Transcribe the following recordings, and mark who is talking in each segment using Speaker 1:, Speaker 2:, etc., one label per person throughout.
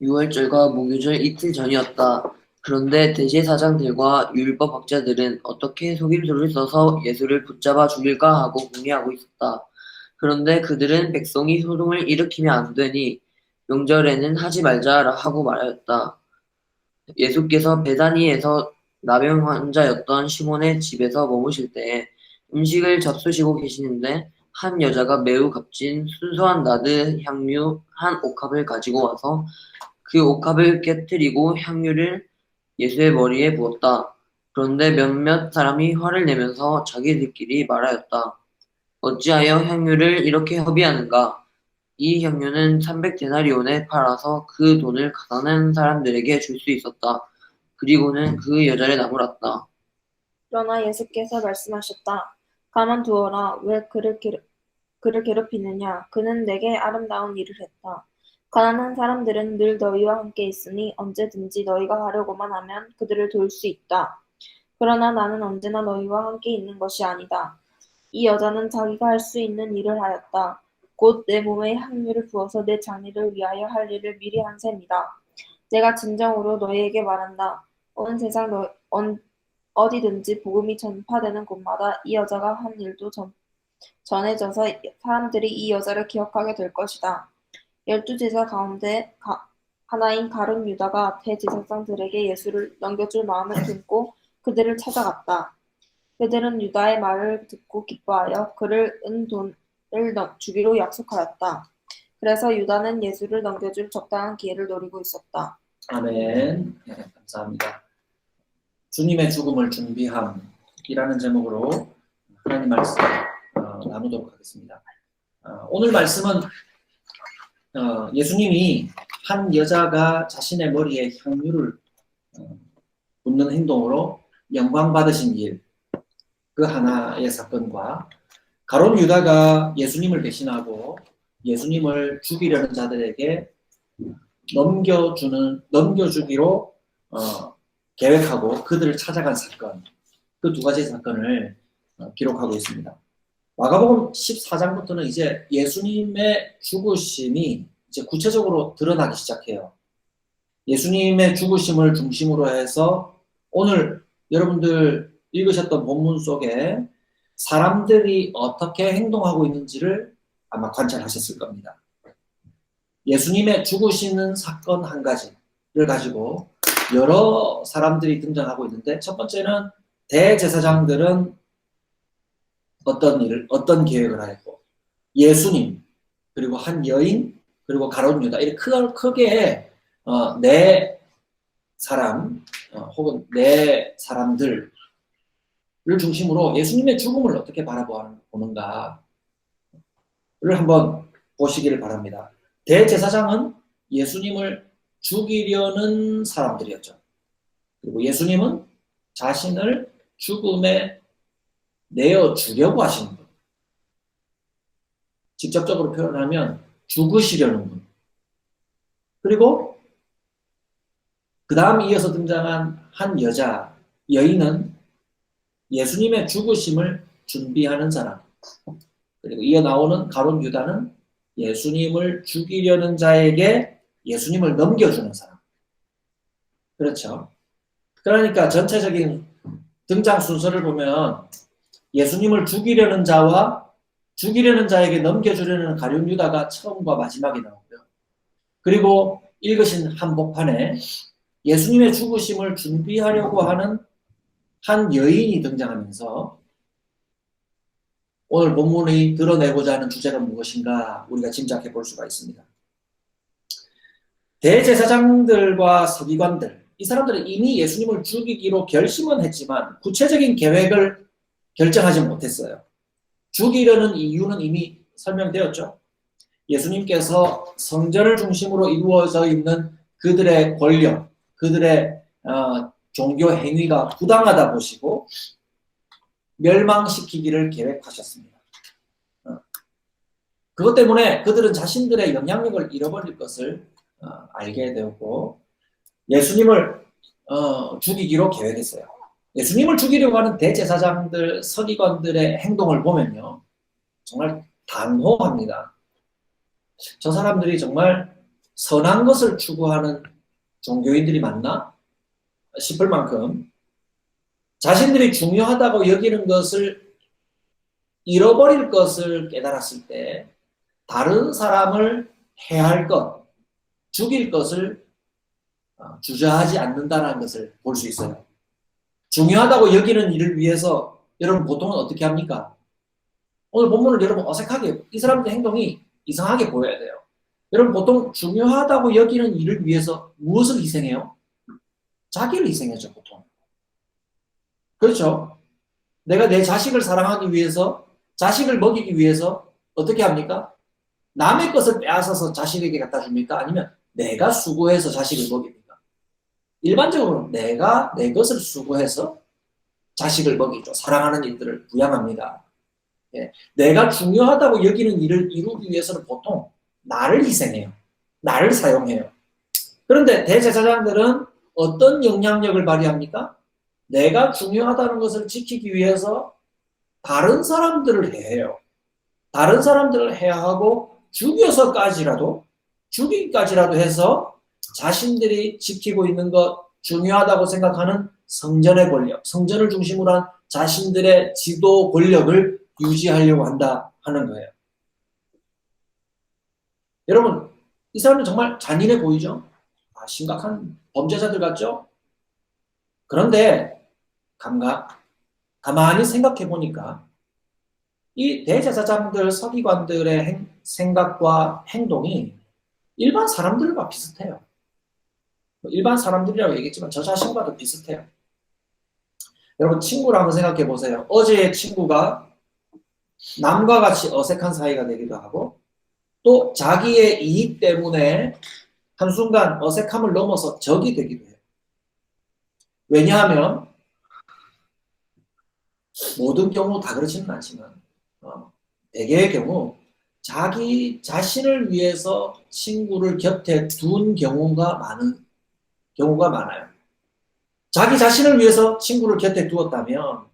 Speaker 1: 유월절과 무교절 이틀 전이었다. 그런데 대제사장들과 율법학자들은 어떻게 속임수를 써서 예수를 붙잡아 죽일까 하고 궁리하고 있었다. 그런데 그들은 백성이 소동을 일으키면 안 되니 명절에는 하지 말자 하고 말하였다. 예수께서 베다니에서 나병 환자였던 시몬의 집에서 머무실 때에 음식을 잡수시고 계시는데 한 여자가 매우 값진 순수한 나드 향유 한 옥합을 가지고 와서 그 옥합을 깨뜨리고 향유를 예수의 머리에 부었다. 그런데 몇몇 사람이 화를 내면서 자기들끼리 말하였다. 어찌하여 향유를 이렇게 허비하는가? 이 향유는 300데나리온에 팔아서 그 돈을 가난한 사람들에게 줄 수 있었다. 그리고는 그 여자를 나무랐다.
Speaker 2: 그러나 예수께서 말씀하셨다. 가만두어라. 왜 그를 괴롭히느냐? 그는 내게 아름다운 일을 했다. 가난한 사람들은 늘 너희와 함께 있으니 언제든지 너희가 하려고만 하면 그들을 도울 수 있다. 그러나 나는 언제나 너희와 함께 있는 것이 아니다. 이 여자는 자기가 할 수 있는 일을 하였다. 곧 내 몸에 향유를 부어서 내 장례를 위하여 할 일을 미리 한 셈이다. 내가 진정으로 너희에게 말한다. 온 세상 어디든지 복음이 전파되는 곳마다 이 여자가 한 일도 전해져서 사람들이 이 여자를 기억하게 될 것이다. 12제자 가운데 하나인 가룟 유다가 대제사장들에게 예수를 넘겨줄 마음을 품고 그들을 찾아갔다. 그들은 유다의 말을 듣고 기뻐하여 그를 은 돈을 주기로 약속하였다. 그래서 유다는 예수를 넘겨줄 적당한 기회를 노리고 있었다.
Speaker 3: 아멘. 네, 감사합니다. 주님의 죽음을 준비함이라는 제목으로 하나님 말씀 나누도록 하겠습니다. 오늘 말씀은 예수님이 한 여자가 자신의 머리에 향유를 붓는 행동으로 영광 받으신 일, 그 하나의 사건과 가룟 유다가 예수님을 배신하고 예수님을 죽이려는 자들에게 넘겨주기로 계획하고 그들을 찾아간 사건, 그 두 가지 사건을 기록하고 있습니다. 마가복음 14장부터는 이제 예수님의 죽으심이 이제 구체적으로 드러나기 시작해요. 예수님의 죽으심을 중심으로 해서 오늘 여러분들 읽으셨던 본문 속에 사람들이 어떻게 행동하고 있는지를 아마 관찰하셨을 겁니다. 예수님의 죽으시는 사건 한 가지를 가지고 여러 사람들이 등장하고 있는데, 첫 번째는 대제사장들은 어떤 계획을 하였고, 예수님, 그리고 한 여인, 그리고 가룟 유다, 이렇게 크게 네 사람 혹은 네 사람들을 중심으로 예수님의 죽음을 어떻게 바라보는가를 한번 보시기를 바랍니다. 대제사장은 예수님을 죽이려는 사람들이었죠. 그리고 예수님은 자신을 죽음에 내어주려고 하시는 분. 직접적으로 표현하면 죽으시려는 분. 그리고 그 다음 이어서 등장한 한 여인은 예수님의 죽으심을 준비하는 사람. 그리고 이어 나오는 가룟 유다는 예수님을 죽이려는 자에게 예수님을 넘겨주는 사람. 그렇죠. 그러니까 전체적인 등장 순서를 보면 예수님을 죽이려는 자와 죽이려는 자에게 넘겨주려는 가룟 유다가 처음과 마지막에 나오고요. 그리고 읽으신 한복판에 예수님의 죽으심을 준비하려고 하는 한 여인이 등장하면서 오늘 본문이 드러내고자 하는 주제가 무엇인가 우리가 짐작해 볼 수가 있습니다. 대제사장들과 서기관들, 이 사람들은 이미 예수님을 죽이기로 결심은 했지만 구체적인 계획을 결정하지 못했어요. 죽이려는 이유는 이미 설명되었죠. 예수님께서 성전을 중심으로 이루어져 있는 그들의 권력, 그들의 종교 행위가 부당하다 보시고 멸망시키기를 계획하셨습니다. 그것 때문에 그들은 자신들의 영향력을 잃어버릴 것을 알게 되었고 예수님을 죽이기로 계획했어요. 예수님을 죽이려고 하는 대제사장들, 서기관들의 행동을 보면요, 정말 단호합니다. 저 사람들이 정말 선한 것을 추구하는 종교인들이 많나 싶을 만큼 자신들이 중요하다고 여기는 것을 잃어버릴 것을 깨달았을 때 다른 사람을 해할 것, 죽일 것을 주저하지 않는다는 것을 볼 수 있어요. 중요하다고 여기는 일을 위해서 여러분 보통은 어떻게 합니까? 오늘 본문을 여러분 어색하게, 이 사람들 행동이 이상하게 보여야 돼요. 여러분 보통 중요하다고 여기는 일을 위해서 무엇을 희생해요? 자기를 희생하죠, 보통. 그렇죠? 내가 내 자식을 사랑하기 위해서, 자식을 먹이기 위해서 어떻게 합니까? 남의 것을 빼앗아서 자식에게 갖다 줍니까? 아니면 내가 수고해서 자식을 먹입니까? 일반적으로 내가 내 것을 수고해서 자식을 먹이죠. 사랑하는 일들을 부양합니다. 예. 내가 중요하다고 여기는 일을 이루기 위해서는 보통 나를 희생해요. 나를 사용해요. 그런데 대제사장들은 어떤 영향력을 발휘합니까? 내가 중요하다는 것을 지키기 위해서 다른 사람들을 해요. 다른 사람들을 해야 하고 죽이기까지라도 해서 자신들이 지키고 있는 것, 중요하다고 생각하는 성전의 권력, 성전을 중심으로 한 자신들의 지도 권력을 유지하려고 한다 하는 거예요. 여러분, 이 사람은 정말 잔인해 보이죠? 심각한 범죄자들 같죠? 그런데 가만히 생각해 보니까 이 대제사장들, 서기관들의 생각과 행동이 일반 사람들과 비슷해요. 일반 사람들이라고 얘기했지만 저 자신과도 비슷해요. 여러분 친구를 한번 생각해 보세요. 어제의 친구가 남과 같이 어색한 사이가 되기도 하고 또 자기의 이익 때문에 한순간 어색함을 넘어서 적이 되기도 해요. 왜냐하면 모든 경우 다 그렇지는 않지만 대개의 경우 자기 자신을 위해서 친구를 곁에 둔 경우가 많아요. 자기 자신을 위해서 친구를 곁에 두었다면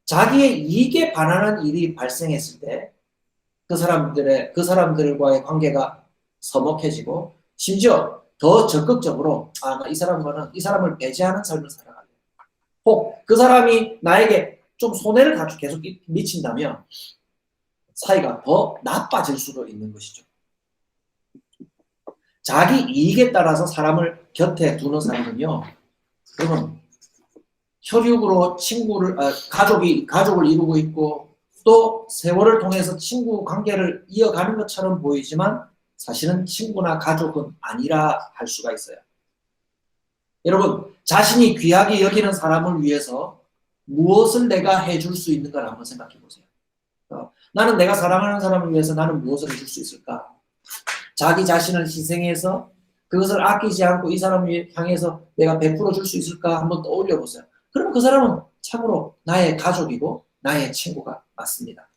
Speaker 3: 자기의 이익에 반하는 일이 발생했을 때 그 사람들과의 관계가 서먹해지고 심지어 더 적극적으로 이 사람을 배제하는 삶을 살아가요. 혹 그 사람이 나에게 좀 손해를 계속 미친다면 사이가 더 나빠질 수도 있는 것이죠. 자기 이익에 따라서 사람을 곁에 두는 사람은요, 그러면 혈육으로 가족을 이루고 있고 또 세월을 통해서 친구 관계를 이어가는 것처럼 보이지만 사실은 친구나 가족은 아니라 할 수가 있어요. 여러분, 자신이 귀하게 여기는 사람을 위해서 무엇을 내가 해줄 수 있는가를 한번 생각해 보세요. 나는 내가 사랑하는 사람을 위해서 나는 무엇을 해줄 수 있을까? 자기 자신을 희생해서 그것을 아끼지 않고 이 사람을 향해서 내가 베풀어 줄 수 있을까? 한번 떠올려 보세요. 그러면 그 사람은 참으로 나의 가족이고 나의 친구가 맞습니다.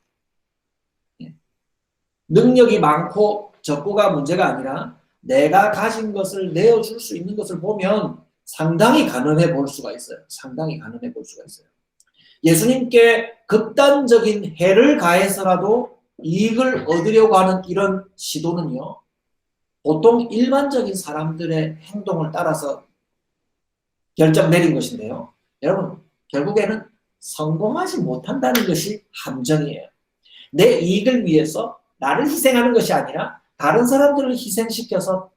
Speaker 3: 능력이 많고 적고가 문제가 아니라 내가 가진 것을 내어줄 수 있는 것을 보면 상당히 가늠해 볼 수가 있어요. 예수님께 극단적인 해를 가해서라도 이익을 얻으려고 하는 이런 시도는요, 보통 일반적인 사람들의 행동을 따라서 결정 내린 것인데요. 여러분, 결국에는 성공하지 못한다는 것이 함정이에요. 내 이익을 위해서 나를 희생하는 것이 아니라 다른 사람들을 희생시켜서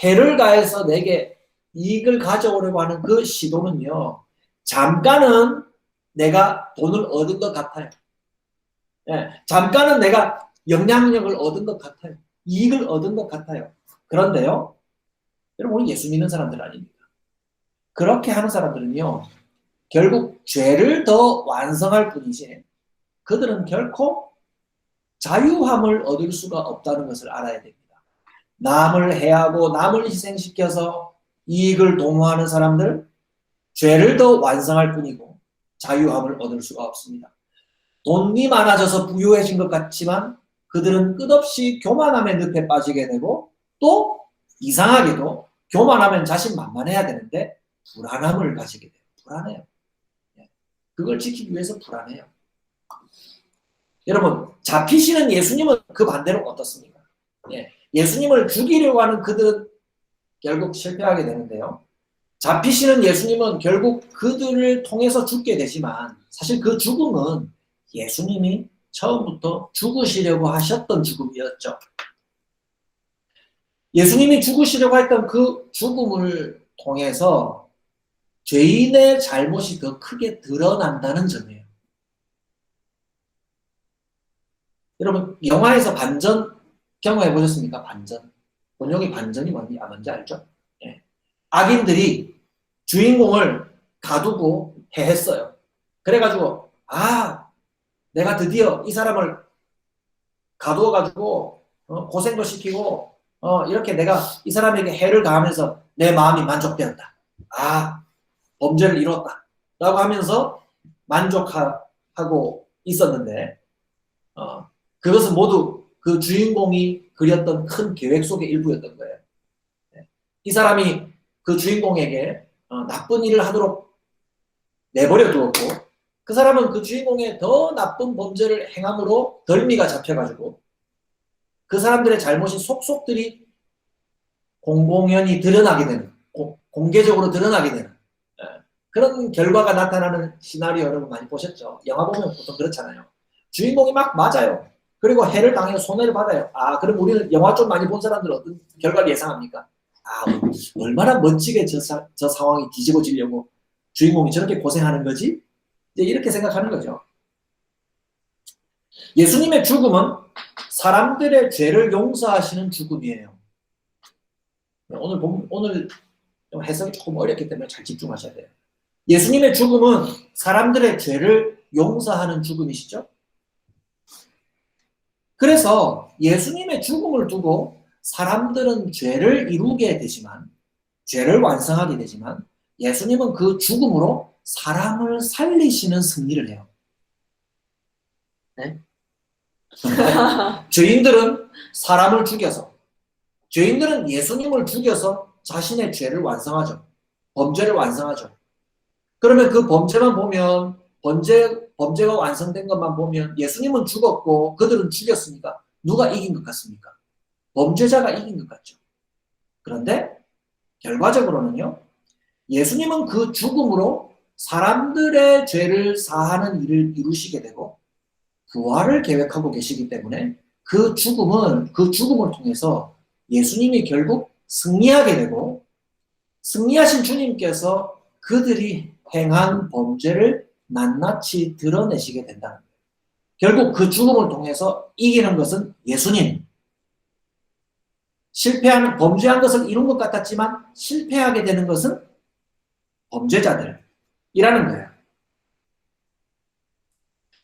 Speaker 3: 해를 가해서 내게 이익을 가져오려고 하는 그 시도는요, 잠깐은 내가 돈을 얻은 것 같아요. 잠깐은 내가 영향력을 얻은 것 같아요. 이익을 얻은 것 같아요. 그런데요, 여러분, 우리 예수 믿는 사람들 아닙니까? 그렇게 하는 사람들은요, 결국 죄를 더 완성할 뿐이지 그들은 결코 자유함을 얻을 수가 없다는 것을 알아야 됩니다. 남을 해하고 남을 희생시켜서 이익을 도모하는 사람들, 죄를 더 완성할 뿐이고 자유함을 얻을 수가 없습니다. 돈이 많아져서 부유해진 것 같지만 그들은 끝없이 교만함의 늪에 빠지게 되고 또 이상하게도 교만하면 자신만만해야 되는데 불안함을 가지게 돼요. 불안해요. 그걸 지키기 위해서 불안해요. 여러분, 잡히시는 예수님은 그 반대로 어떻습니까? 예수님을 죽이려고 하는 그들은 결국 실패하게 되는데요. 잡히시는 예수님은 결국 그들을 통해서 죽게 되지만 사실 그 죽음은 예수님이 처음부터 죽으시려고 하셨던 죽음이었죠. 예수님이 죽으시려고 했던 그 죽음을 통해서 죄인의 잘못이 더 크게 드러난다는 점이에요. 여러분 영화에서 반전 경험해 보셨습니까? 반전. 번역의 반전이 뭔지 알죠? 예. 악인들이 주인공을 가두고 해했어요. 그래가지고 내가 드디어 이 사람을 가두어가지고 고생도 시키고 이렇게 내가 이 사람에게 해를 가하면서 내 마음이 만족되었다. 범죄를 이뤘다. 라고 하면서 만족하고 있었는데 그것은 모두 그 주인공이 그렸던 큰 계획 속의 일부였던 거예요. 이 사람이 그 주인공에게 나쁜 일을 하도록 내버려 두었고 그 사람은 그 주인공의 더 나쁜 범죄를 행함으로 덜미가 잡혀가지고 그 사람들의 잘못이 속속들이 공공연히 드러나게 되는 공개적으로 드러나게 되는 그런 결과가 나타나는 시나리오 여러분 많이 보셨죠? 영화 보면 보통 그렇잖아요. 주인공이 막 맞아요. 그리고 해를 당해서 손해를 받아요. 그럼 우리는 영화 좀 많이 본 사람들은 어떤 결과를 예상합니까? 얼마나 멋지게 저 상황이 뒤집어지려고 주인공이 저렇게 고생하는 거지? 이제 이렇게 생각하는 거죠. 예수님의 죽음은 사람들의 죄를 용서하시는 죽음이에요. 오늘 해석이 조금 어렵기 때문에 잘 집중하셔야 돼요. 예수님의 죽음은 사람들의 죄를 용서하는 죽음이시죠? 그래서 예수님의 죽음을 두고 사람들은 죄를 이루게 되지만, 죄를 완성하게 되지만, 예수님은 그 죽음으로 사람을 살리시는 승리를 해요. 네? 죄인들은 사람을 죽여서, 죄인들은 예수님을 죽여서 자신의 죄를 완성하죠. 범죄를 완성하죠. 그러면 그 범죄만 보면, 범죄가 완성된 것만 보면 예수님은 죽었고 그들은 죽였으니까 누가 이긴 것 같습니까? 범죄자가 이긴 것 같죠. 그런데 결과적으로는요, 예수님은 그 죽음으로 사람들의 죄를 사하는 일을 이루시게 되고 부활을 계획하고 계시기 때문에 그 죽음을 통해서 예수님이 결국 승리하게 되고 승리하신 주님께서 그들이 행한 범죄를 낱낱이 드러내시게 된다는 거예요. 결국 그 죽음을 통해서 이기는 것은 예수님. 범죄한 것을 이룬 것 같았지만 실패하게 되는 것은 범죄자들이라는 거예요.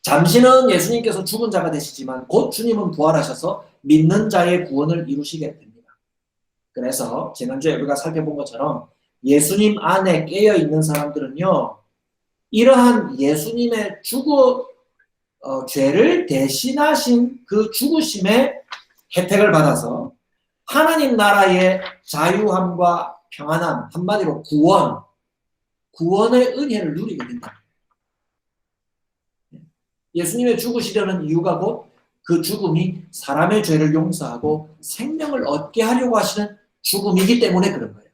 Speaker 3: 잠시는 예수님께서 죽은 자가 되시지만 곧 주님은 부활하셔서 믿는 자의 구원을 이루시게 됩니다. 그래서 지난주에 우리가 살펴본 것처럼 예수님 안에 깨어있는 사람들은요, 이러한 예수님의 죄를 대신하신 그 죽으심의 혜택을 받아서 하나님 나라의 자유함과 평안함, 한마디로 구원의 은혜를 누리게 된다. 예수님의 죽으시려는 이유가 곧 그 죽음이 사람의 죄를 용서하고 생명을 얻게 하려고 하시는 죽음이기 때문에 그런 거예요.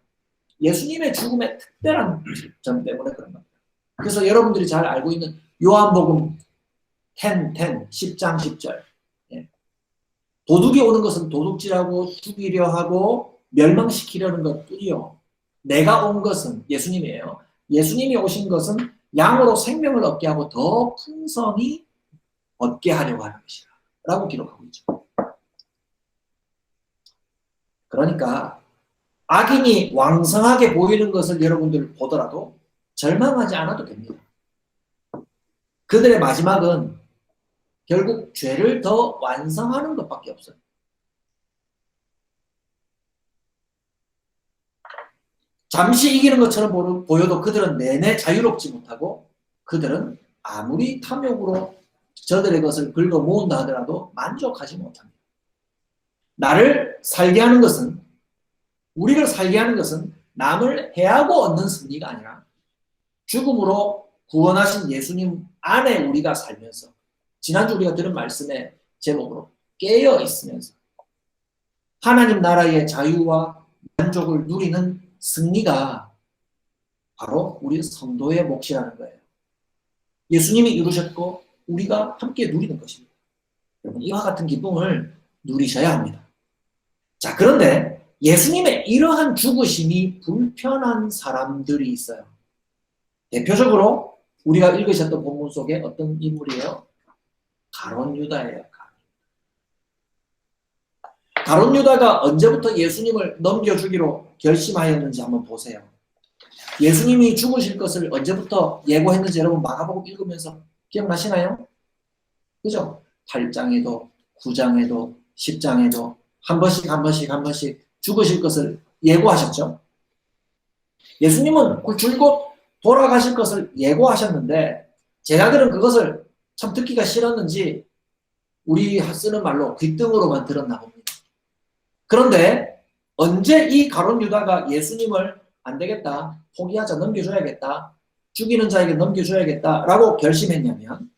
Speaker 3: 예수님의 죽음의 특별한 점 때문에 그런 겁니다. 그래서 여러분들이 잘 알고 있는 요한복음 10장 10절. 도둑이 오는 것은 도둑질하고 죽이려 하고 멸망시키려는 것뿐이요. 내가 온 것은 예수님이에요. 예수님이 오신 것은 양으로 생명을 얻게 하고 더 풍성히 얻게 하려고 하는 것이라 라고 기록하고 있죠. 그러니까 악인이 왕성하게 보이는 것을 여러분들 보더라도 절망하지 않아도 됩니다. 그들의 마지막은 결국 죄를 더 완성하는 것밖에 없어요. 잠시 이기는 것처럼 보여도 그들은 내내 자유롭지 못하고 그들은 아무리 탐욕으로 저들의 것을 긁어 모은다 하더라도 만족하지 못합니다. 우리를 살게 하는 것은 남을 해하고 얻는 승리가 아니라 죽음으로 구원하신 예수님 안에 우리가 살면서 지난주 우리가 들은 말씀의 제목으로 깨어 있으면서 하나님 나라의 자유와 만족을 누리는 승리가 바로 우리 성도의 몫이라는 거예요. 예수님이 이루셨고 우리가 함께 누리는 것입니다. 여러분, 이와 같은 기쁨을 누리셔야 합니다. 자, 그런데 예수님의 이러한 죽으심이 불편한 사람들이 있어요. 대표적으로 우리가 읽으셨던 본문 속에 어떤 인물이에요? 가룟 유다예요. 가룟 유다가 언제부터 예수님을 넘겨주기로 결심하였는지 한번 보세요. 예수님이 죽으실 것을 언제부터 예고했는지 여러분 마가복음 읽으면서 기억나시나요? 그죠? 8장에도 9장에도 10장에도 한 번씩 죽으실 것을 예고하셨죠. 예수님은 줄곧 돌아가실 것을 예고하셨는데 제자들은 그것을 참 듣기가 싫었는지 우리 쓰는 말로 귓등으로만 들었나 봅니다. 그런데 언제 이 가룟 유다가 예수님을 안 되겠다, 포기하자, 넘겨줘야겠다, 죽이는 자에게 넘겨줘야겠다라고 결심했냐면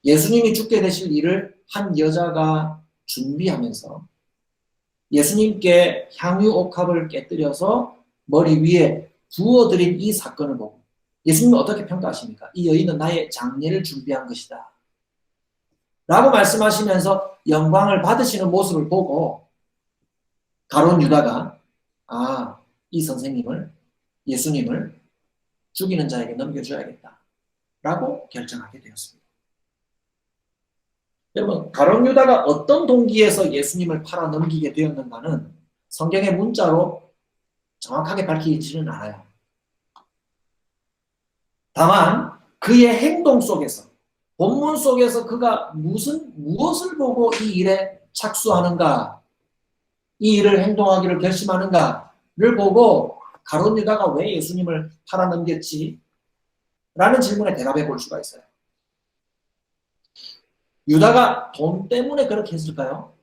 Speaker 3: 예수님이 죽게 되실 일을 한 여자가 준비하면서 예수님께 향유 옥합을 깨뜨려서 머리 위에 부어드린 이 사건을 보고 예수님은 어떻게 평가하십니까? 이 여인은 나의 장례를 준비한 것이다 라고 말씀하시면서 영광을 받으시는 모습을 보고 가룟 유다가 이 선생님을, 예수님을 죽이는 자에게 넘겨줘야겠다 라고 결정하게 되었습니다. 여러분, 가룟 유다가 어떤 동기에서 예수님을 팔아 넘기게 되었는가는 성경의 문자로 정확하게 밝히지는 않아요. 다만 그의 행동 속에서, 본문 속에서 그가 무엇을 보고 이 일에 착수하는가, 이 일을 행동하기를 결심하는가를 보고 가룟 유다가 왜 예수님을 팔아 넘겼지? 라는 질문에 대답해 볼 수가 있어요. 유다가 돈 때문에 그렇게 했을까요?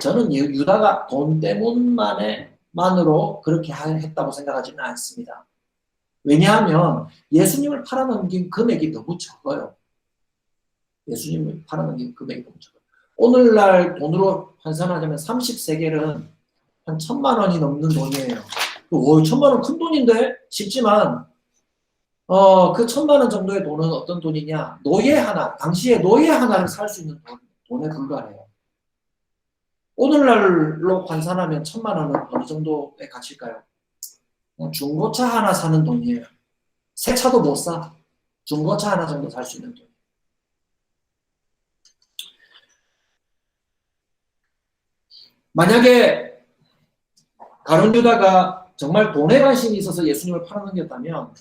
Speaker 3: 저는 유다가 돈 때문만으로 그렇게 했다고 생각하지는 않습니다. 왜냐하면 예수님을 팔아넘긴 금액이 너무 적어요. 예수님을 팔아넘긴 금액이 너무 적어요. 오늘날 돈으로 환산하자면 30세겔은 한 1,000만 원이 넘는 돈이에요. 1,000만 원 큰 돈인데 싶지만 그 1,000만 원 정도의 돈은 어떤 돈이냐? 노예 하나, 당시에 노예 하나를 살 수 있는 돈에 불과해요. 오늘날로 환산하면 1,000만 원은 어느 정도의 가치일까요? 중고차 하나 사는 돈이에요. 새 차도 못 사. 중고차 하나 정도 살 수 있는 돈. 만약에 가룟 유다가 정말 돈에 관심이 있어서 예수님을 팔아넘겼다면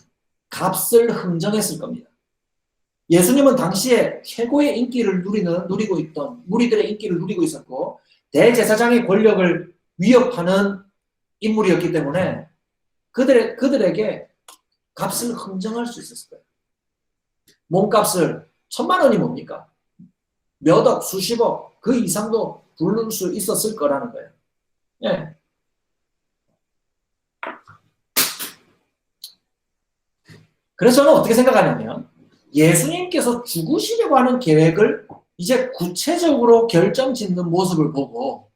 Speaker 3: 값을 흥정했을 겁니다. 예수님은 당시에 최고의 인기를 누리고 있던 무리들의 인기를 누리고 있었고 대제사장의 권력을 위협하는 인물이었기 때문에 그들에게 값을 흥정할 수 있었을 거예요. 몸값을 1,000만 원이 뭡니까? 몇 억, 수십억, 그 이상도 부를 수 있었을 거라는 거예요. 예. 그래서 저는 어떻게 생각하냐면 예수님께서 죽으시려고 하는 계획을 이제 구체적으로 결정짓는 모습을 보고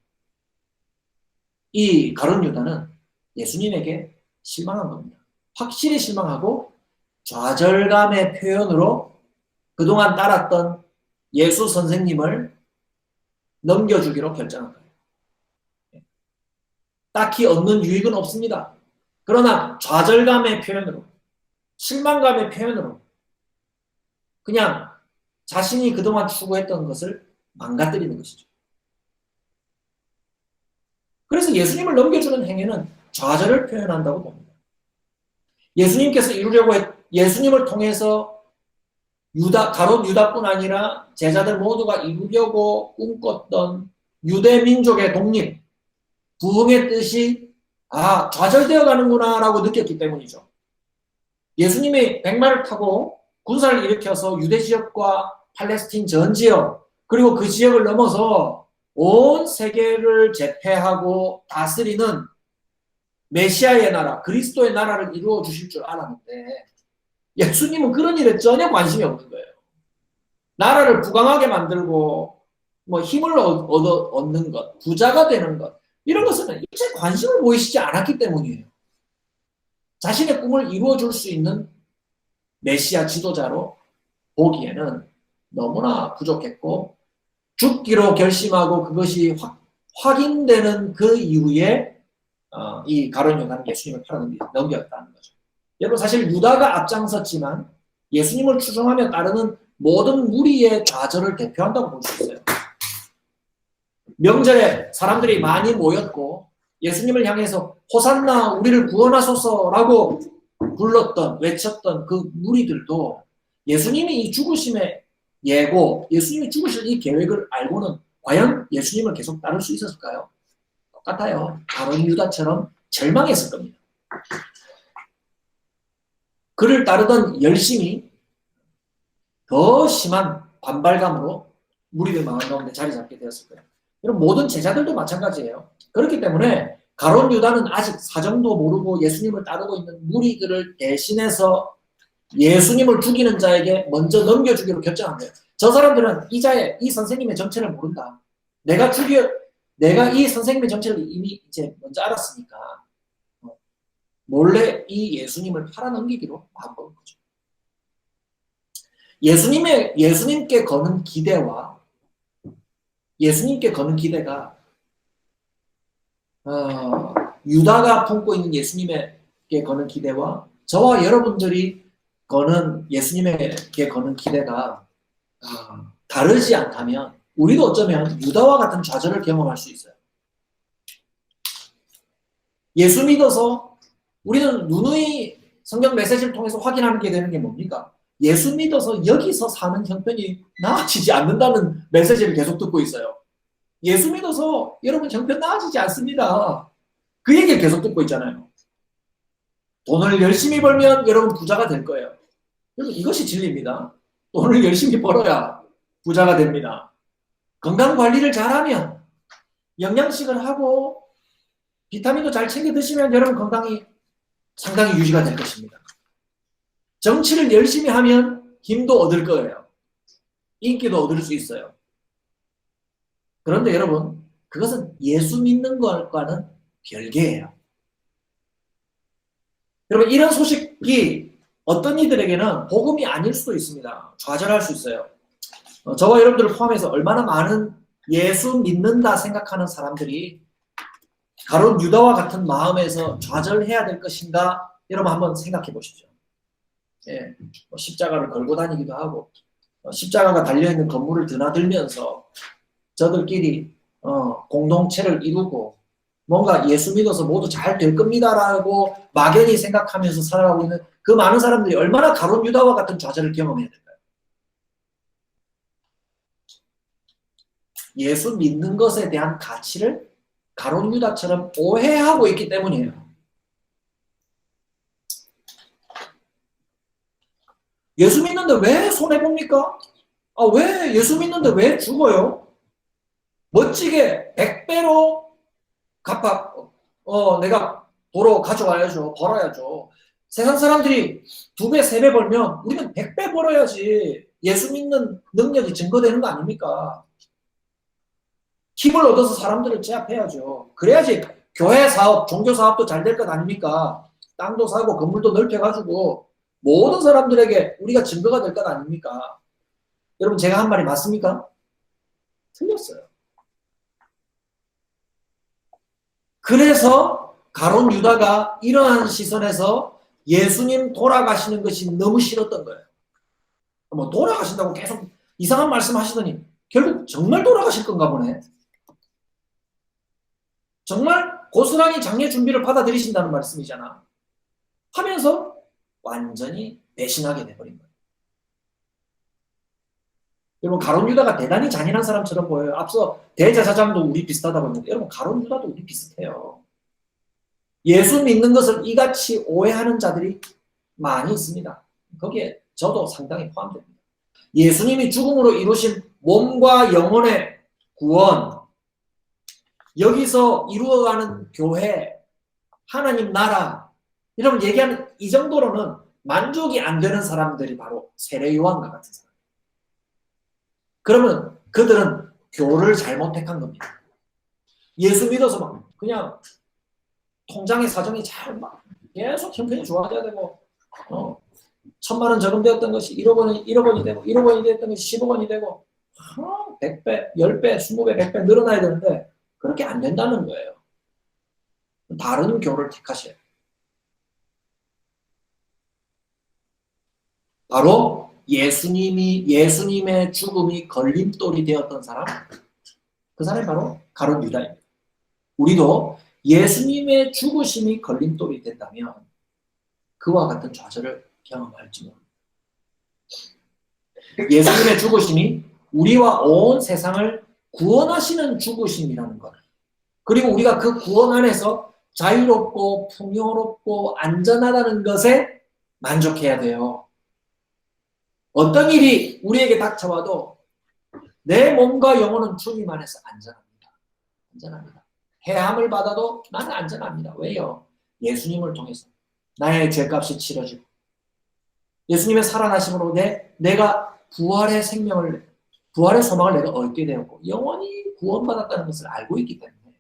Speaker 3: 이 가룟 유다는 예수님에게 실망한 겁니다. 확실히 실망하고 좌절감의 표현으로 그동안 따랐던 예수 선생님을 넘겨주기로 결정한 거예요. 딱히 얻는 유익은 없습니다. 그러나 좌절감의 표현으로, 실망감의 표현으로 그냥 자신이 그동안 추구했던 것을 망가뜨리는 것이죠. 그래서 예수님을 넘겨주는 행위는 좌절을 표현한다고 봅니다. 예수님께서 예수님을 통해서 가룟 유다뿐 아니라 제자들 모두가 이루려고 꿈꿨던 유대 민족의 독립, 부흥의 뜻이 좌절되어 가는구나 라고 느꼈기 때문이죠. 예수님이 백마를 타고 군사를 일으켜서 유대 지역과 팔레스틴 전 지역 그리고 그 지역을 넘어서 온 세계를 제패하고 다스리는 메시아의 나라, 그리스도의 나라를 이루어 주실 줄 알았는데 예수님은 그런 일에 전혀 관심이 없는 거예요. 나라를 부강하게 만들고 힘을 얻는 것, 부자가 되는 것, 이런 것은 일체 관심을 보이시지 않았기 때문이에요. 자신의 꿈을 이루어줄 수 있는 메시아 지도자로 보기에는 너무나 부족했고 죽기로 결심하고 그것이 확인되는 그 이후에 이 가룟 유다는 예수님을 팔아넘겼다는 거죠. 여러분 사실 유다가 앞장섰지만 예수님을 추종하며 따르는 모든 무리의 좌절을 대표한다고 볼 수 있어요. 명절에 사람들이 많이 모였고 예수님을 향해서 호산나 우리를 구원하소서라고 외쳤던 그 무리들도 예수님이 이 죽으심의 예고, 예수님이 죽으실 이 계획을 알고는 과연 예수님을 계속 따를 수 있었을까요? 똑같아요. 가룟 유다처럼 절망했을 겁니다. 그를 따르던 열심이 더 심한 반발감으로 무리들 마음 가운데 자리 잡게 되었을 거예요. 여러분 모든 제자들도 마찬가지예요. 그렇기 때문에 가룟 유다는 아직 사정도 모르고 예수님을 따르고 있는 무리들을 대신해서 예수님을 죽이는 자에게 먼저 넘겨주기로 결정한 거예요. 저 사람들은 이 선생님의 정체를 모른다. 내가 이 선생님의 정체를 이미 이제 먼저 알았으니까 몰래 이 예수님을 팔아넘기기로 마음먹은 거죠. 예수님께 거는 기대가 유다가 품고 있는 예수님에게 거는 기대와 저와 여러분들이 예수님에게 거는 기대가 다르지 않다면 우리도 어쩌면 유다와 같은 좌절을 경험할 수 있어요. 예수 믿어서 우리는 누누이 성경 메시지를 통해서 확인하게 되는 게 뭡니까? 예수 믿어서 여기서 사는 형편이 나아지지 않는다는 메시지를 계속 듣고 있어요. 예수 믿어서 여러분 형편 나아지지 않습니다. 그 얘기를 계속 듣고 있잖아요. 돈을 열심히 벌면 여러분 부자가 될 거예요. 여러분 이것이 진리입니다. 돈을 열심히 벌어야 부자가 됩니다. 건강 관리를 잘하면 영양식을 하고 비타민도 잘 챙겨 드시면 여러분 건강이 상당히 유지가 될 것입니다. 정치를 열심히 하면 힘도 얻을 거예요. 인기도 얻을 수 있어요. 그런데 여러분 그것은 예수 믿는 것과는 별개예요. 여러분 이런 소식이 어떤 이들에게는 복음이 아닐 수도 있습니다. 좌절할 수 있어요. 저와 여러분들을 포함해서 얼마나 많은 예수 믿는다 생각하는 사람들이 가룟 유다와 같은 마음에서 좌절해야 될 것인가 여러분 한번 생각해 보십시오. 예, 십자가를 걸고 다니기도 하고 십자가가 달려있는 건물을 드나들면서 저들끼리 공동체를 이루고 뭔가 예수 믿어서 모두 잘 될 겁니다라고 막연히 생각하면서 살아가고 있는 그 많은 사람들이 얼마나 가룟 유다와 같은 좌절을 경험해야 될까요? 예수 믿는 것에 대한 가치를 가룟 유다처럼 오해하고 있기 때문이에요. 예수 믿는데 왜 손해봅니까? 왜 예수 믿는데 왜 죽어요? 멋지게 100배로 내가 도로 가져와야죠. 벌어야죠. 세상 사람들이 2배, 3배 벌면 우리는 100배 벌어야지 예수 믿는 능력이 증거되는 거 아닙니까? 힘을 얻어서 사람들을 제압해야죠. 그래야지 교회 사업, 종교 사업도 잘 될 것 아닙니까? 땅도 사고 건물도 넓혀가지고 모든 사람들에게 우리가 증거가 될 것 아닙니까? 여러분 제가 한 말이 맞습니까? 틀렸어요. 그래서 가룟 유다가 이러한 시선에서 예수님 돌아가시는 것이 너무 싫었던 거예요. 뭐 돌아가신다고 계속 이상한 말씀 하시더니 결국 정말 돌아가실 건가 보네. 정말 고스란히 장례 준비를 받아들이신다는 말씀이잖아. 하면서 완전히 배신하게 돼버린 거예요. 여러분 가룟 유다가 대단히 잔인한 사람처럼 보여요. 앞서 대제사장도 우리 비슷하다고 했는데 여러분 가룟 유다도 우리 비슷해요. 예수 믿는 것을 이같이 오해하는 자들이 많이 있습니다. 거기에 저도 상당히 포함됩니다. 예수님이 죽음으로 이루신 몸과 영혼의 구원, 여기서 이루어가는 교회, 하나님 나라, 여러분 얘기하는 이 정도로는 만족이 안 되는 사람들이 바로 세례 요한과 같은 사람. 그러면 그들은 교를 잘못 택한 겁니다. 예수 믿어서 막 그냥 통장의 사정이 잘 막 계속 형편이 좋아져야 되고 1,000만 원 저금되었던 것이 1억 원이 되고 1억 원이 됐던 것이 10억 원이 되고 100배, 10배, 20배, 100배 늘어나야 되는데 그렇게 안 된다는 거예요. 다른 교를 택하셔야 돼요. 바로 예수님의 죽음이 걸림돌이 되었던 사람, 그 사람이 바로 가룟 유다입니다. 우리도 예수님의 죽으심이 걸림돌이 된다면 그와 같은 좌절을 경험할지 모릅니다. 예수님의 죽으심이 우리와 온 세상을 구원하시는 죽으심이라는 것. 그리고 우리가 그 구원 안에서 자유롭고 풍요롭고 안전하다는 것에 만족해야 돼요. 어떤 일이 우리에게 닥쳐와도 내 몸과 영혼은 주님 안에서 안전합니다. 안전합니다. 해함을 받아도 나는 안전합니다. 왜요? 예수님을 통해서 나의 죄값이 치러지고 예수님의 살아나심으로 내가 부활의 생명을, 부활의 소망을 내가 얻게 되었고 영원히 구원받았다는 것을 알고 있기 때문에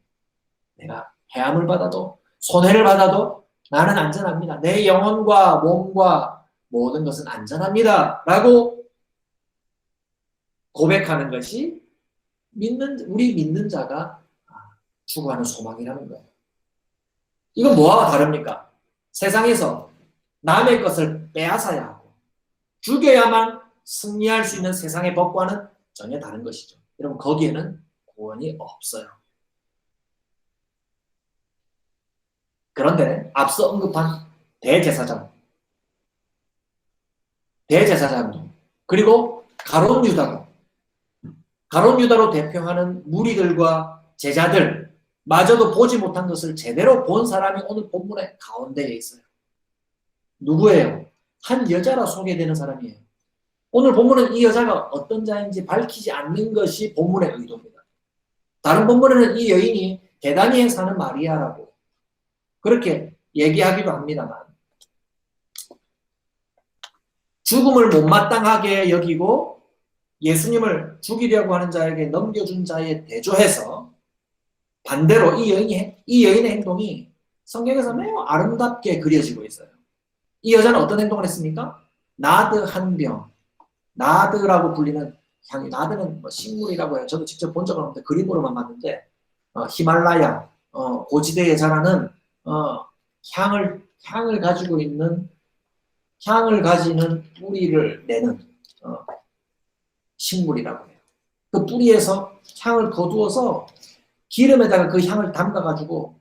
Speaker 3: 내가 해함을 받아도 손해를 받아도 나는 안전합니다. 내 영혼과 몸과 모든 것은 안전합니다. 라고 고백하는 것이 우리 믿는 자가 추구하는 소망이라는 거예요. 이건 뭐와 다릅니까? 세상에서 남의 것을 빼앗아야 하고 죽여야만 승리할 수 있는 세상의 법과는 전혀 다른 것이죠. 여러분 거기에는 구원이 없어요. 그런데 앞서 언급한 대제사장도 그리고 가룟 유다로 대표하는 무리들과 제자들 마저도 보지 못한 것을 제대로 본 사람이 오늘 본문의 가운데에 있어요. 누구예요? 한 여자라 소개되는 사람이에요. 오늘 본문은 이 여자가 어떤 자인지 밝히지 않는 것이 본문의 의도입니다. 다른 본문에는 이 여인이 베다니에 사는 마리아라고 그렇게 얘기하기도 합니다만 죽음을 못마땅하게 여기고 예수님을 죽이려고 하는 자에게 넘겨준 자에 대조해서 반대로 이 여인의 행동이 성경에서 매우 아름답게 그려지고 있어요. 이 여자는 어떤 행동을 했습니까? 나드 한 병, 나드라고 불리는 향유, 나드는 식물이라고 해요. 저도 직접 본 적은 없는데 그림으로만 봤는데 히말라야 고지대에 자라는 향을 가지는 뿌리를 내는 식물이라고 해요. 그 뿌리에서 향을 거두어서 기름에다가 그 향을 담가가지고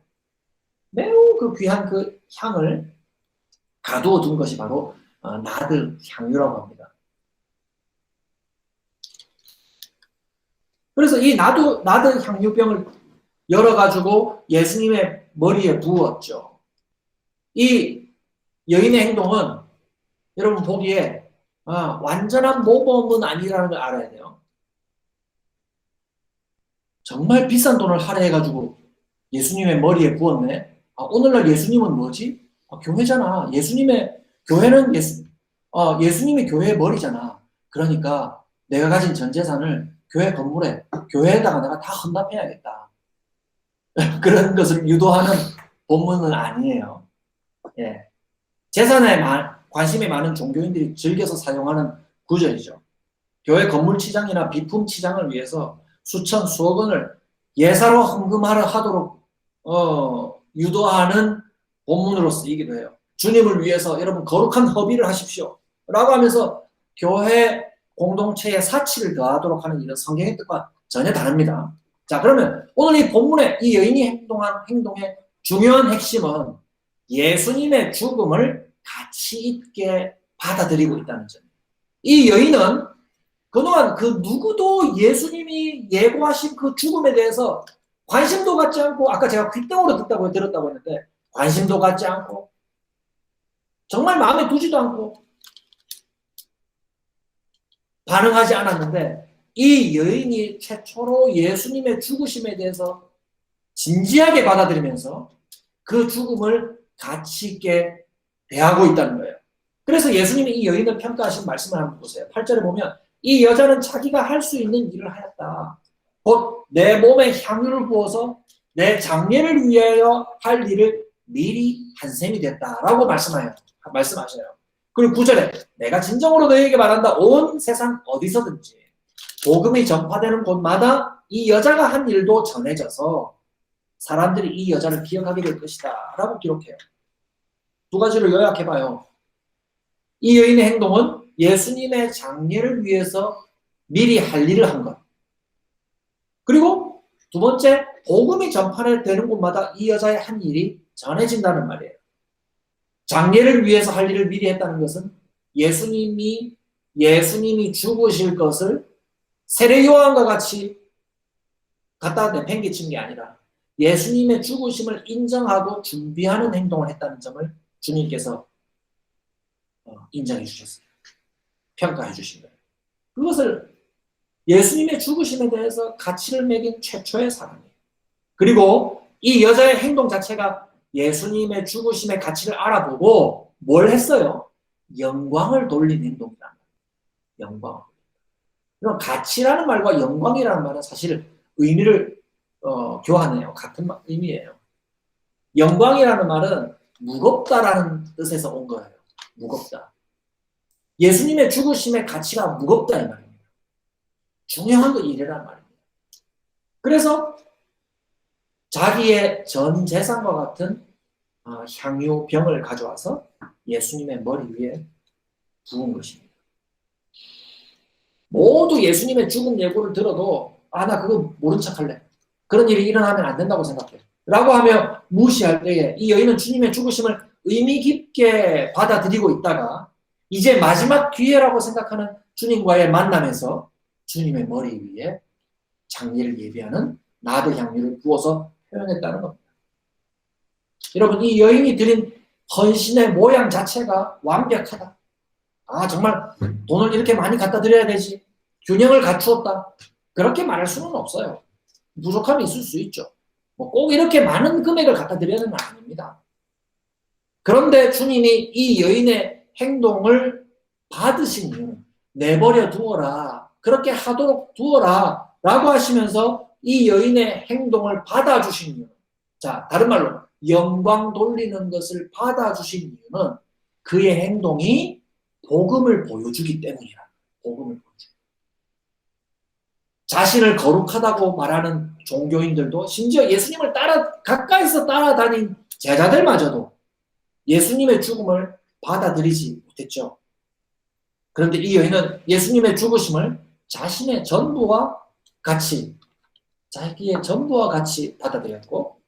Speaker 3: 매우 그 귀한 그 향을 가두어 둔 것이 바로 나드 향유라고 합니다. 그래서 이 나드 향유병을 열어가지고 예수님의 머리에 부었죠. 이 여인의 행동은 여러분 보기에 완전한 모범은 아니라는 걸 알아야 돼요. 정말 비싼 돈을 할애해가지고 예수님의 머리에 부었네. 오늘날 예수님은 뭐지? 교회잖아. 예수님의 교회는 예수님이 교회의 머리잖아. 그러니까 내가 가진 전 재산을 교회 건물에 교회에다가 내가 다 헌납해야겠다. 그런 것을 유도하는 본문은 아니에요. 예. 재산에 관심이 많은 종교인들이 즐겨서 사용하는 구절이죠. 교회 건물 치장이나 비품 치장을 위해서 수천 수억 원을 예사로 헌금하러 하도록 유도하는 본문으로 쓰이기도 해요. 주님을 위해서 여러분 거룩한 허비를 하십시오 라고 하면서 교회 공동체의 사치를 더하도록 하는 이런 성경의 뜻과 전혀 다릅니다. 자, 그러면 오늘 이 본문에 이 여인이 행동한 행동의 중요한 핵심은 예수님의 죽음을 가치 있게 받아들이고 있다는 점이에요. 이 여인은 그동안 그 누구도 예수님이 예고하신 그 죽음에 대해서 관심도 갖지 않고, 아까 제가 귓등으로 들었다고 했는데 관심도 갖지 않고 정말 마음에 두지도 않고 반응하지 않았는데, 이 여인이 최초로 예수님의 죽으심에 대해서 진지하게 받아들이면서 그 죽음을 가치 있게 대하고 있다는 거예요. 그래서 예수님이 이 여인을 평가하신 말씀을 한번 보세요. 8절에 보면 이 여자는 자기가 할 수 있는 일을 하였다. 곧 내 몸에 향유를 부어서 내 장래를 위하여 할 일을 미리 한 셈이 됐다라고 말씀하셔요. 그리고 9절에 내가 진정으로 너희에게 말한다. 온 세상 어디서든지 복음이 전파되는 곳마다 이 여자가 한 일도 전해져서 사람들이 이 여자를 기억하게 될 것이다 라고 기록해요. 두 가지를 요약해봐요. 이 여인의 행동은 예수님의 장례를 위해서 미리 할 일을 한 것. 그리고 두 번째, 복음이 전파되는 곳마다 이 여자의 한 일이 전해진다는 말이에요. 장례를 위해서 할 일을 미리 했다는 것은 예수님이 죽으실 것을 세례 요한과 같이 갖다 내팽개친 게 아니라 예수님의 죽으심을 인정하고 준비하는 행동을 했다는 점을 주님께서 인정해 주셨어요. 평가해 주신 거예요. 그것을 예수님의 죽으심에 대해서 가치를 매긴 최초의 사람이에요. 그리고 이 여자의 행동 자체가 예수님의 죽으심의 가치를 알아보고 뭘 했어요? 영광을 돌린 행동이란 말이에요. 영광. 그럼 가치라는 말과 영광이라는 말은 사실 의미를 교환해요. 같은 의미예요. 영광이라는 말은 무겁다라는 뜻에서 온 거예요. 무겁다. 예수님의 죽으심의 가치가 무겁다 이 말입니다. 중요한 일이란 말입니다. 그래서 자기의 전 재산과 같은 향유 병을 가져와서 예수님의 머리 위에 부은 것입니다. 모두 예수님의 죽음 예고를 들어도 나 그거 모른 척할래. 그런 일이 일어나면 안 된다고 생각해. 라고 하며 무시할 때에 이 여인은 주님의 죽으심을 의미 깊게 받아들이고 있다가 이제 마지막 기회라고 생각하는 주님과의 만남에서 주님의 머리 위에 장례를 예비하는 나드 향유를 부어서 표현했다는 겁니다. 여러분, 이 여인이 드린 헌신의 모양 자체가 완벽하다. 정말 돈을 이렇게 많이 갖다 드려야 되지. 균형을 갖추었다. 그렇게 말할 수는 없어요. 부족함이 있을 수 있죠. 꼭 이렇게 많은 금액을 갖다 드려야는 아닙니다. 그런데 주님이 이 여인의 행동을 받으신 이유는 내버려 두어라. 그렇게 하도록 두어라. 라고 하시면서 이 여인의 행동을 받아주신 이유는, 자, 다른 말로 영광 돌리는 것을 받아주신 이유는 그의 행동이 복음을 보여주기 때문이라. 복음을 보여주기. 자신을 거룩하다고 말하는 종교인들도 심지어 예수님을 가까이서 따라다닌 제자들마저도 예수님의 죽음을 받아들이지 못했죠. 그런데 이 여인은 예수님의 죽으심을 자기의 전부와 같이 받아들였고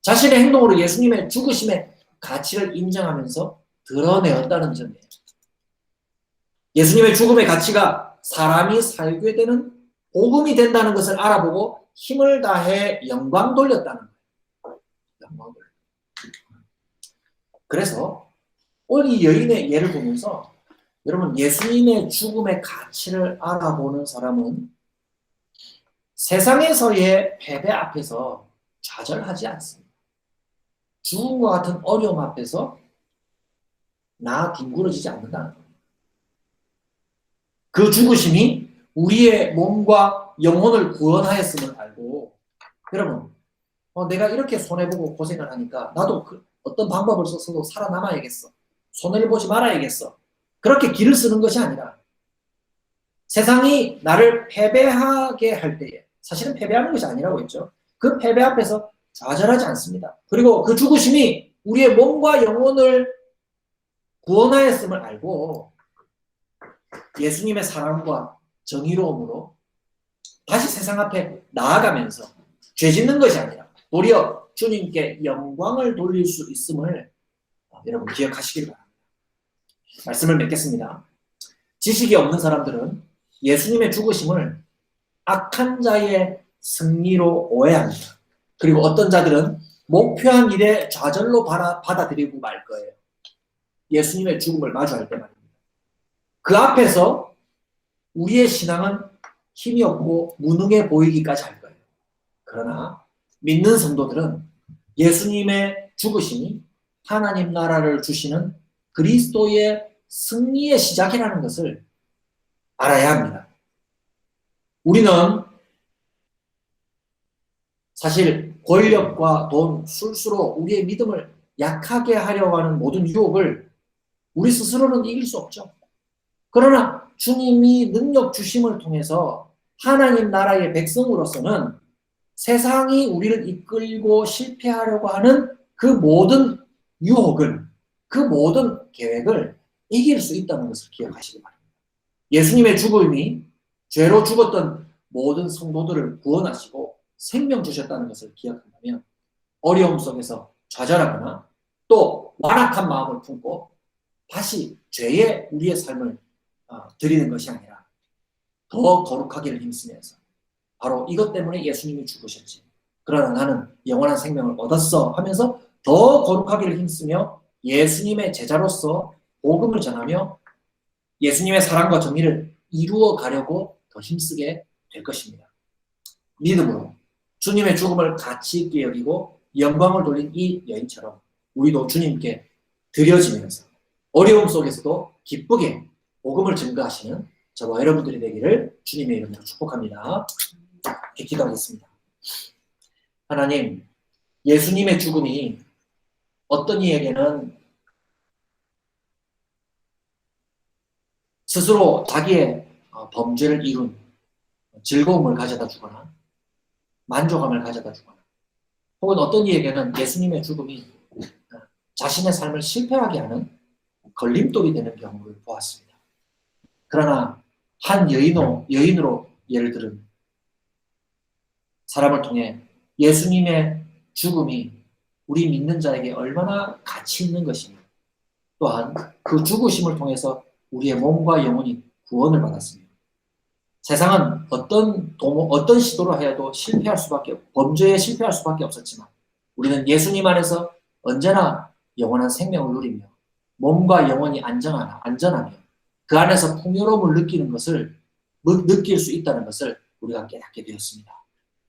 Speaker 3: 자신의 행동으로 예수님의 죽으심의 가치를 인정하면서 드러내었다는 점이에요. 예수님의 죽음의 가치가 사람이 살게 되는 복음이 된다는 것을 알아보고 힘을 다해 영광 돌렸다는 거예요. 영광 돌렸다. 그래서 오늘 이 여인의 예를 보면서 여러분, 예수님의 죽음의 가치를 알아보는 사람은 세상에서의 패배 앞에서 좌절하지 않습니다. 죽음과 같은 어려움 앞에서 뒹굴어지지 않는다는 겁니다. 그 죽으심이 우리의 몸과 영혼을 구원하였음을 알고, 여러분, 내가 이렇게 손해보고 고생을 하니까 나도 어떤 방법을 써서도 살아남아야겠어. 손해를 보지 말아야겠어. 그렇게 길을 쓰는 것이 아니라 세상이 나를 패배하게 할 때에, 사실은 패배하는 것이 아니라고 했죠. 그 패배 앞에서 좌절하지 않습니다. 그리고 그 죽으심이 우리의 몸과 영혼을 구원하였음을 알고 예수님의 사랑과 정의로움으로 다시 세상 앞에 나아가면서 죄 짓는 것이 아니라 도리어 주님께 영광을 돌릴 수 있음을 여러분 기억하시길 바랍니다. 말씀을 맺겠습니다. 지식이 없는 사람들은 예수님의 죽으심을 악한 자의 승리로 오해합니다. 그리고 어떤 자들은 목표한 일에 좌절로 받아들이고 말 거예요. 예수님의 죽음을 마주할 때 말입니다. 그 앞에서 우리의 신앙은 힘이 없고 무능해 보이기까지 할 거예요. 그러나 믿는 성도들은 예수님의 죽으심이 하나님 나라를 주시는 그리스도의 승리의 시작이라는 것을 알아야 합니다. 우리는 사실 권력과 돈, 술수로 우리의 믿음을 약하게 하려고 하는 모든 유혹을 우리 스스로는 이길 수 없죠. 그러나 주님이 능력 주심을 통해서 하나님 나라의 백성으로서는 세상이 우리를 이끌고 실패하려고 하는 그 모든 유혹을, 그 모든 계획을 이길 수 있다는 것을 기억하시기 바랍니다. 예수님의 죽음이 죄로 죽었던 모든 성도들을 구원하시고 생명 주셨다는 것을 기억한다면 어려움 속에서 좌절하거나 또 완악한 마음을 품고 다시 죄에 우리의 삶을 드리는 것이 아니라 더 거룩하기를 힘쓰면서 바로 이것 때문에 예수님이 죽으셨지. 그러나 나는 영원한 생명을 얻었어 하면서 더 거룩하기를 힘쓰며 예수님의 제자로서 복음을 전하며 예수님의 사랑과 정의를 이루어 가려고 더 힘쓰게 될 것입니다. 믿음으로 주님의 죽음을 가치 있게 여기고 영광을 돌린 이 여인처럼 우리도 주님께 드려지면서 어려움 속에서도 기쁘게 복음을 증거하시는 저와 여러분들이 되기를 주님의 이름으로 축복합니다. 기도하겠습니다. 하나님, 예수님의 죽음이 어떤 이에게는 스스로 자기의 범죄를 이룬 즐거움을 가져다 주거나 만족감을 가져다 주거나 혹은 어떤 이에게는 예수님의 죽음이 자신의 삶을 실패하게 하는 걸림돌이 되는 경우를 보았습니다. 그러나 한 여인으로 예를 들은 사람을 통해 예수님의 죽음이 우리 믿는 자에게 얼마나 가치 있는 것이며 또한 그 죽으심을 통해서 우리의 몸과 영혼이 구원을 받았습니다. 세상은 어떤 시도를 하여도 범죄에 실패할 수밖에 없었지만 우리는 예수님 안에서 언제나 영원한 생명을 누리며 몸과 영혼이 안전하며 그 안에서 풍요로움을 느낄 수 있다는 것을 우리가 깨닫게 되었습니다.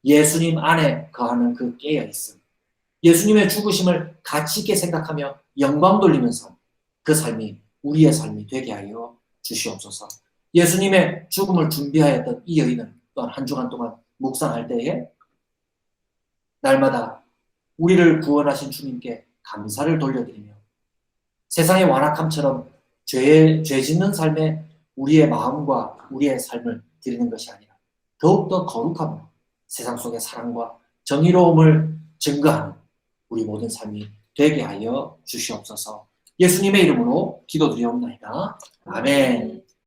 Speaker 3: 예수님 안에 거하는 그 깨어있음, 예수님의 죽으심을 가치 있게 생각하며 영광 돌리면서 그 삶이 우리의 삶이 되게 하여 주시옵소서. 예수님의 죽음을 준비하였던 이 여인은 또한 한 주간 동안 묵상할 때에 날마다 우리를 구원하신 주님께 감사를 돌려드리며 세상의 완악함처럼 죄 짓는 삶에 우리의 마음과 우리의 삶을 드리는 것이 아니라 더욱더 거룩함으로 세상 속의 사랑과 정의로움을 증거하는 우리 모든 삶이 되게 하여 주시옵소서. 예수님의 이름으로 기도드리옵나이다. 아멘.